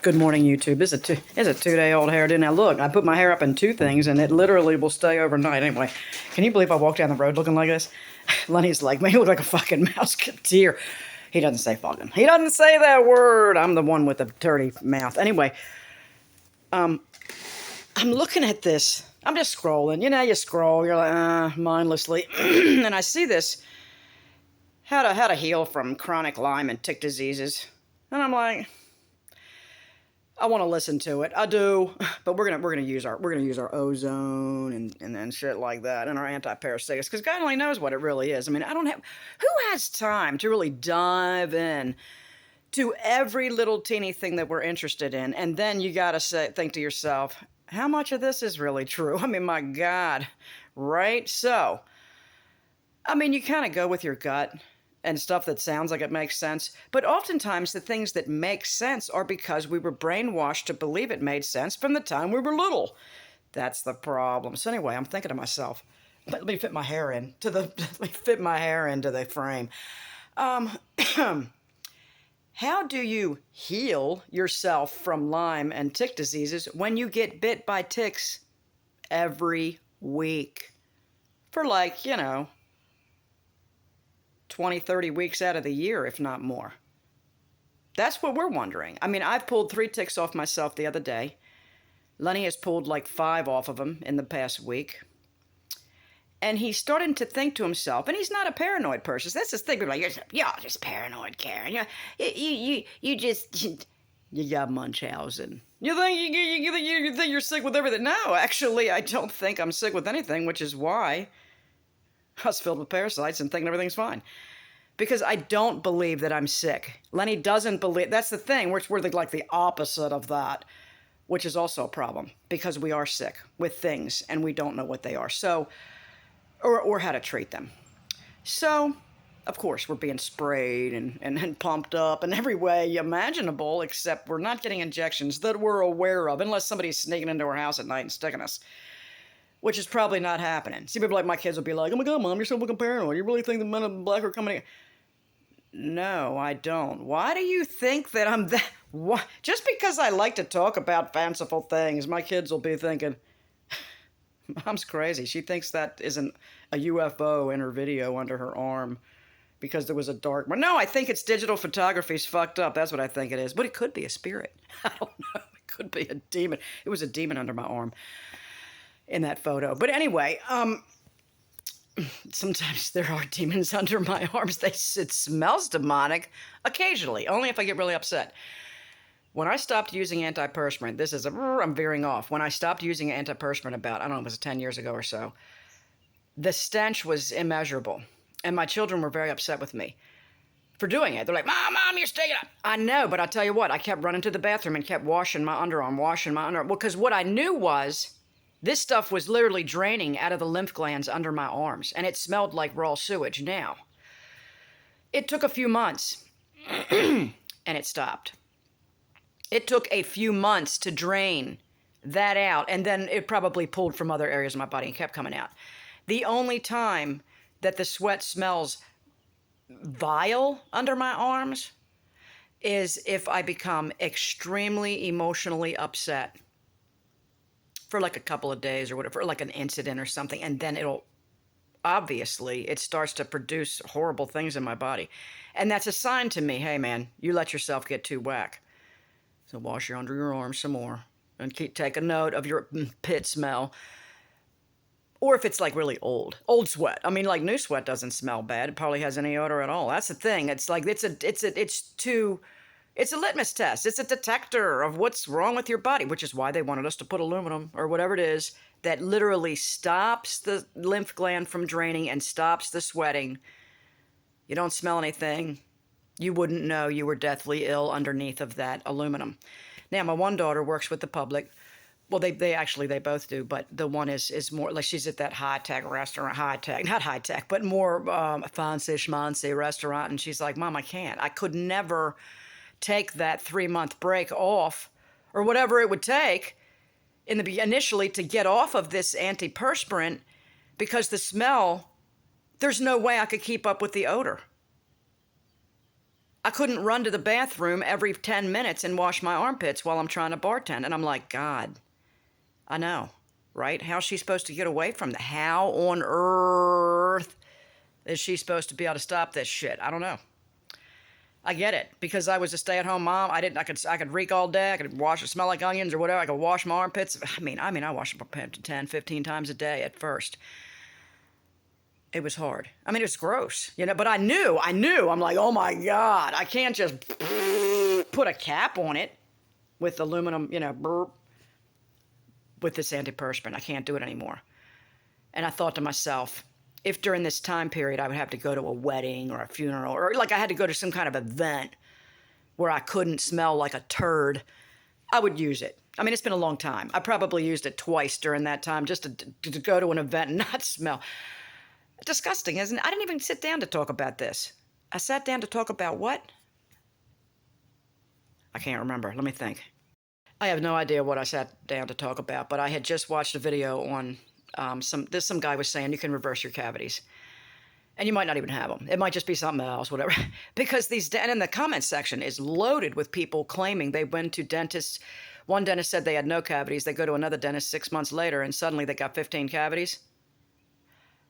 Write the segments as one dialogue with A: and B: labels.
A: Good morning, YouTube. This is a 2-day-old hairdo. Now look, I put my hair up in two things, and it literally will stay overnight. Anyway, can you believe I walked down the road looking like this? Lenny's like, man, you look like a fucking Musketeer. He doesn't say fucking. He doesn't say that word. I'm the one with the dirty mouth. Anyway, I'm looking at this. I'm just scrolling. You know, you scroll. You're like, mindlessly. And I see this, how to heal from chronic Lyme and tick diseases. And I'm like, I want to listen to it. I do, but we're gonna use our ozone and shit like that, and our anti-parasitics, because God only knows what it really is. I mean, who has time to really dive in to every little teeny thing that we're interested in, and then you gotta think to yourself, how much of this is really true? I mean, my God, right? So, I mean, you kind of go with your gut and stuff that sounds like it makes sense. But oftentimes the things that make sense are because we were brainwashed to believe it made sense from the time we were little. That's the problem. So anyway, I'm thinking to myself, let me fit my hair into the frame. How do you heal yourself from Lyme and tick diseases when you get bit by ticks every week? For 20, 30 weeks out of the year, if not more. That's what we're wondering. I mean, I've pulled 3 ticks off myself the other day. Lenny has pulled like 5 off of them in the past week. And he's starting to think to himself, and he's not a paranoid person. That's the thing. People are like, you're just paranoid, Karen. You got Munchausen. You think you're sick with everything? No, actually, I don't think I'm sick with anything, which is why I was filled with parasites and thinking everything's fine. Because I don't believe that I'm sick. Lenny doesn't believe. That's the thing. We're like the opposite of that, which is also a problem. Because we are sick with things and we don't know what they are. So, or how to treat them. So, of course, we're being sprayed and pumped up in every way imaginable, except we're not getting injections that we're aware of, unless somebody's sneaking into our house at night and sticking us. Which is probably not happening. See, people like my kids will be like, oh my God, Mom, you're so fucking paranoid. You really think the men in black are coming in? No, I don't. Why do you think that I'm that? What? Just because I like to talk about fanciful things, my kids will be thinking, Mom's crazy. She thinks that isn't a UFO in her video under her arm because there was a dark one. No, I think it's digital photography's fucked up. That's what I think it is. But it could be a spirit. I don't know. It could be a demon. It was a demon under my arm in that photo. But anyway, sometimes there are demons under my arms. It smells demonic occasionally, only if I get really upset. When I stopped using antiperspirant, I'm veering off. When I stopped using antiperspirant about, I don't know, it was 10 years ago or so, the stench was immeasurable. And my children were very upset with me for doing it. They're like, Mom, you're staying up. I know, but I tell you what, I kept running to the bathroom and kept washing my underarm. Well, because what I knew was, this stuff was literally draining out of the lymph glands under my arms, and it smelled like raw sewage. Now, it took a few months, and it stopped. It took a few months to drain that out, and then it probably pulled from other areas of my body and kept coming out. The only time that the sweat smells vile under my arms is if I become extremely emotionally upset for like a couple of days or whatever, like an incident or something, and then it starts to produce horrible things in my body. And that's a sign to me, hey man, you let yourself get too whack. So wash your under your arms some more and take a note of your pit smell. Or if it's like really old sweat. I mean, like new sweat doesn't smell bad. It probably has any odor at all. That's the thing. It's like, it's a litmus test. It's a detector of what's wrong with your body, which is why they wanted us to put aluminum or whatever it is that literally stops the lymph gland from draining and stops the sweating. You don't smell anything. You wouldn't know you were deathly ill underneath of that aluminum. Now, my one daughter works with the public. Well, they both do, but the one is more like she's at that high-tech restaurant, not high-tech, but more fancy schmancy restaurant, and she's like, Mom, I can't. I could never take that 3-month break off or whatever it would take initially to get off of this antiperspirant because the smell, there's no way I could keep up with the odor. I couldn't run to the bathroom every 10 minutes and wash my armpits while I'm trying to bartend. And I'm like, God, I know, right? How's she supposed to get away from that? How on earth is she supposed to be able to stop this shit? I don't know. I get it, because I was a stay-at-home mom. I could reek all day. I could smell like onions or whatever. I could wash my armpits. I mean, I washed my armpits 10, 15 times a day at first. It was hard. I mean, it was gross, but I knew. I'm like, oh my God, I can't just put a cap on it with aluminum, with this antiperspirant. I can't do it anymore. And I thought to myself, if during this time period I would have to go to a wedding or a funeral, or like I had to go to some kind of event where I couldn't smell like a turd, I would use it. I mean, it's been a long time. I probably used it twice during that time just to go to an event and not smell. Disgusting, isn't it? I didn't even sit down to talk about this. I sat down to talk about what? I can't remember. Let me think. I have no idea what I sat down to talk about, but I had just watched a video on some guy was saying you can reverse your cavities. And you might not even have them. It might just be something else, whatever. Because and in the comments section is loaded with people claiming they went to dentists. One dentist said they had no cavities. They go to another dentist 6 months later, and suddenly they got 15 cavities.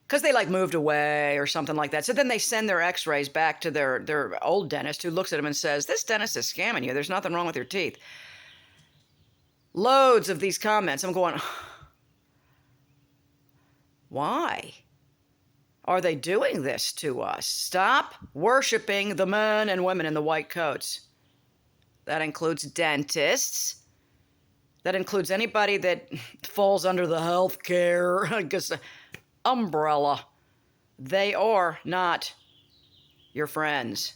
A: Because they moved away or something like that. So then they send their x-rays back to their old dentist, who looks at them and says, this dentist is scamming you. There's nothing wrong with your teeth. Loads of these comments. I'm going, why are they doing this to us? Stop worshiping the men and women in the white coats. That includes dentists. That includes anybody that falls under the health care umbrella. They are not your friends.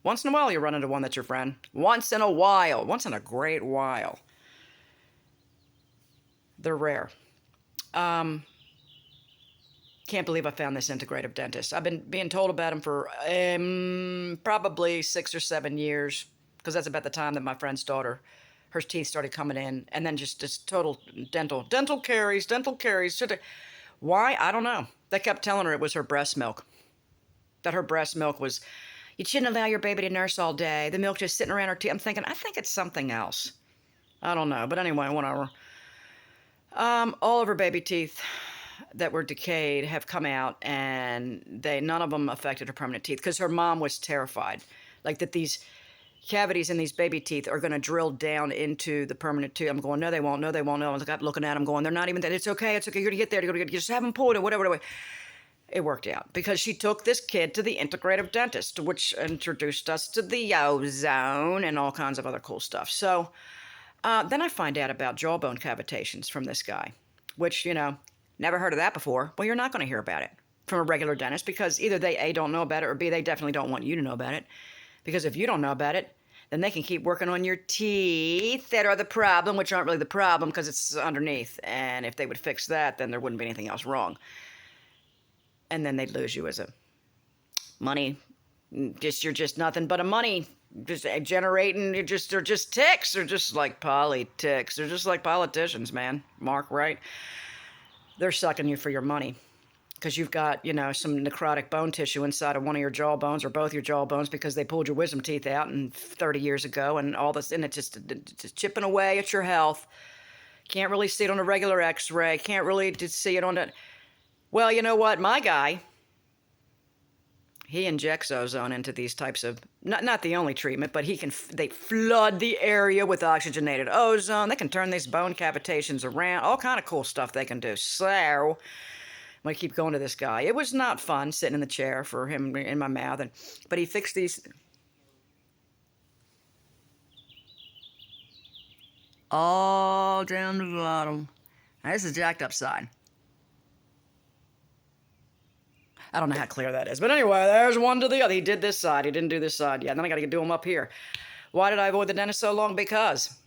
A: Once in a while you run into one that's your friend. Once in a while. Once in a great while. They're rare. Can't believe I found this integrative dentist. I've been being told about him for probably 6 or 7 years, because that's about the time that my friend's daughter, her teeth started coming in, and then just total dental caries. Why? I don't know. They kept telling her it was her breast milk. That her breast milk was, you shouldn't allow your baby to nurse all day. The milk just sitting around her teeth. I'm thinking, I think it's something else. I don't know. But anyway, whatever. All of her baby teeth that were decayed have come out, and none of them affected her permanent teeth, because her mom was terrified, like that these cavities in these baby teeth are going to drill down into the permanent tooth. I'm going, no, they won't. No, they won't. No. I'm looking at them going, they're not even that. It's okay. You're going to get there. You're going to just have them pulled or whatever. It worked out because she took this kid to the integrative dentist, which introduced us to the ozone and all kinds of other cool stuff. So then I find out about jawbone cavitations from this guy, which, never heard of that before. Well, you're not going to hear about it from a regular dentist, because either they, A, don't know about it, or B, they definitely don't want you to know about it. Because if you don't know about it, then they can keep working on your teeth that are the problem, which aren't really the problem because it's underneath. And if they would fix that, then there wouldn't be anything else wrong. And then they'd lose you as a money. You're just nothing but a money. Just generating, they're just ticks. They're just like politics. They're just like politicians, man. Mark, right? They're sucking you for your money. Because you've got, some necrotic bone tissue inside of one of your jawbones or both your jawbones, because they pulled your wisdom teeth out 30 years ago, and all this, and it's just chipping away at your health. Can't really see it on a regular x-ray. Can't really see it on a... Well, you know what? My guy, he injects ozone into these types of... Not the only treatment, but they flood the area with oxygenated ozone. They can turn these bone cavitations around. All kind of cool stuff they can do. So... I'm going to keep going to this guy. It was not fun sitting in the chair for him in my mouth. But he fixed these... all down the bottom. Now, this is jacked up side. I don't know how clear that is. But anyway, there's one to the other. He did this side. He didn't do this side yet. And then I got to do him up here. Why did I avoid the dentist so long? Because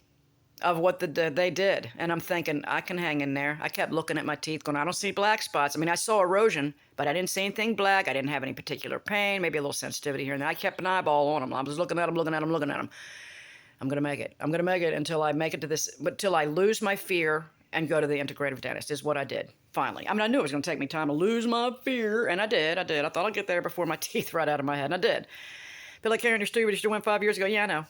A: of what they did. And I'm thinking, I can hang in there. I kept looking at my teeth going, I don't see black spots. I mean, I saw erosion, but I didn't see anything black. I didn't have any particular pain, maybe a little sensitivity here and there. I kept an eyeball on them. I was looking at them. I'm going to make it. I'm going to make it until I make it to this, until I lose my fear and go to the integrative dentist is what I did, finally. I mean, I knew it was going to take me time to lose my fear, and I did. I thought I'd get there before my teeth right out of my head, and I did. Be like, Karen, you're stupid. You should have went 5 years ago. Yeah, I know.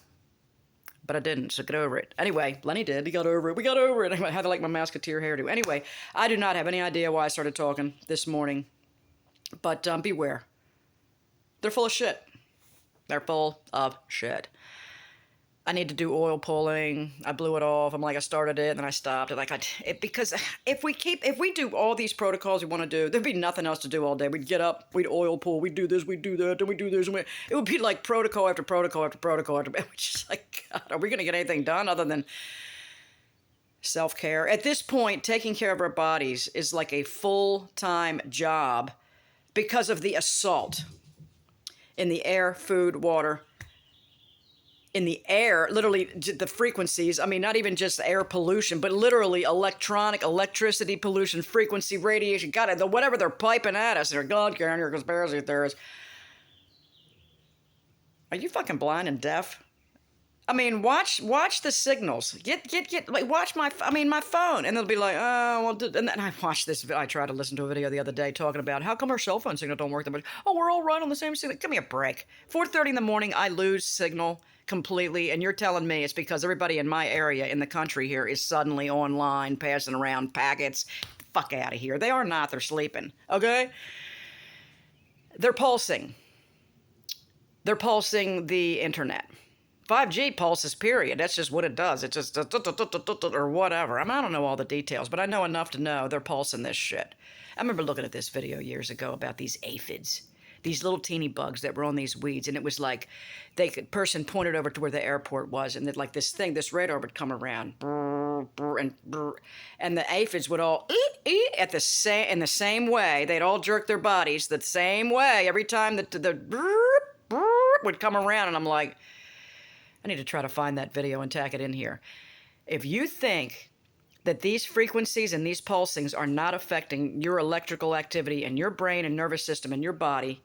A: But I didn't, so get over it. Anyway, Lenny did. He got over it. We got over it. I had to like my Musketeer hairdo. Anyway, I do not have any idea why I started talking this morning. But beware. They're full of shit. They're full of shit. I need to do oil pulling. I blew it off. I'm like, I started it and then I stopped it. Because if we do all these protocols we want to do, there'd be nothing else to do all day. We'd get up, we'd oil pull, we'd do this, we'd do that, then we'd do this. It would be like protocol after protocol after protocol after. We're just like, God, are we going to get anything done other than self-care? At this point, taking care of our bodies is like a full-time job because of the assault in the air, food, water, in the air, literally the frequencies. I mean, not even just air pollution, but literally electricity pollution, frequency, radiation, God, whatever they're piping at us. They're, God, Karen, you're a conspiracy theorist. Are you fucking blind and deaf? I mean, watch the signals. Like, watch my phone. And they'll be like, oh, well, and then I watched this. I tried to listen to a video the other day talking about how come our cell phone signal don't work that much. Oh, we're all right on the same signal. Give me a break. 4:30 in the morning, I lose signal completely. And you're telling me it's because everybody in my area in the country here is suddenly online, passing around packets. Fuck out of here. They are not. They're sleeping. Okay? They're pulsing. They're pulsing the internet. 5G pulses, period. That's just what it does. It's just or whatever. I don't know all the details, but I know enough to know they're pulsing this shit. I remember looking at this video years ago about these aphids, these little teeny bugs that were on these weeds, and it was like person pointed over to where the airport was, and then like this radar would come around, and the aphids would all in the same way. They'd all jerk their bodies the same way every time the would come around, and I'm like, I need to try to find that video and tack it in here. If you think that these frequencies and these pulsings are not affecting your electrical activity and your brain and nervous system and your body,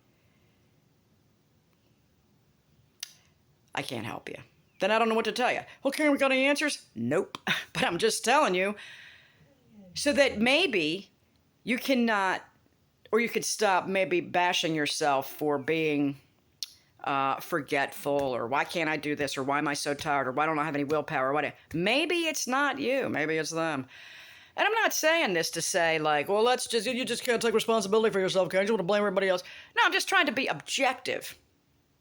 A: I can't help you. Then I don't know what to tell you. Okay, we got any answers? Nope. But I'm just telling you so that maybe you cannot, or you could stop maybe bashing yourself for being forgetful, or why can't I do this, or why am I so tired, or why don't I have any willpower, or whatever. Maybe it's not you, maybe it's them. And I'm not saying this to say like, well, you just can't take responsibility for yourself, can't you? Want to blame everybody else? No, I'm just trying to be objective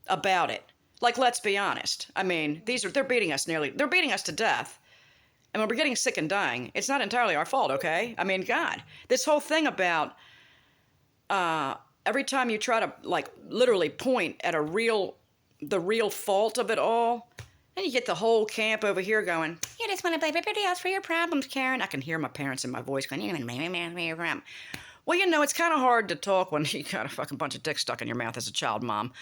A: about it. Like, let's be honest. I mean, they're beating us to death. And when we're getting sick and dying, it's not entirely our fault, okay? I mean, God, this whole thing about, every time you try to, like, literally point at the real fault of it all, and you get the whole camp over here going, you just want to blame everybody else for your problems, Karen. I can hear my parents in my voice going, you're going to blame me for your problem. Well, you know, it's kind of hard to talk when you got a fucking bunch of dicks stuck in your mouth as a child mom.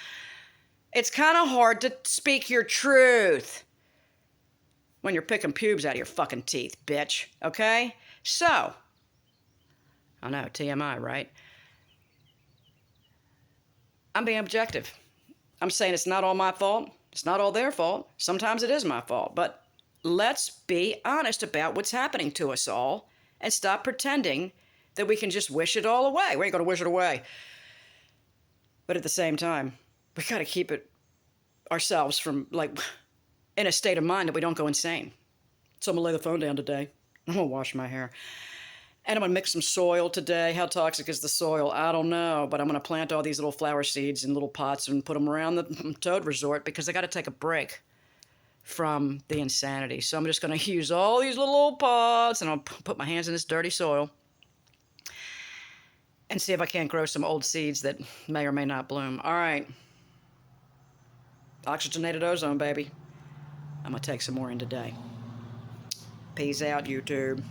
A: It's kind of hard to speak your truth when you're picking pubes out of your fucking teeth, bitch. Okay? So, I know, TMI, right? I'm being objective. I'm saying it's not all my fault. It's not all their fault. Sometimes it is my fault. But let's be honest about what's happening to us all and stop pretending that we can just wish it all away. We ain't going to wish it away. But at the same time, we got to keep it ourselves from, like, in a state of mind that we don't go insane. So I'm going to lay the phone down today. I'm going to wash my hair. And I'm going to mix some soil today. How toxic is the soil? I don't know. But I'm going to plant all these little flower seeds in little pots and put them around the Toad Resort because I got to take a break from the insanity. So I'm just going to use all these little old pots and I'll put my hands in this dirty soil and see if I can't grow some old seeds that may or may not bloom. All right. Oxygenated ozone, baby. I'm going to take some more in today. Peace out, YouTube.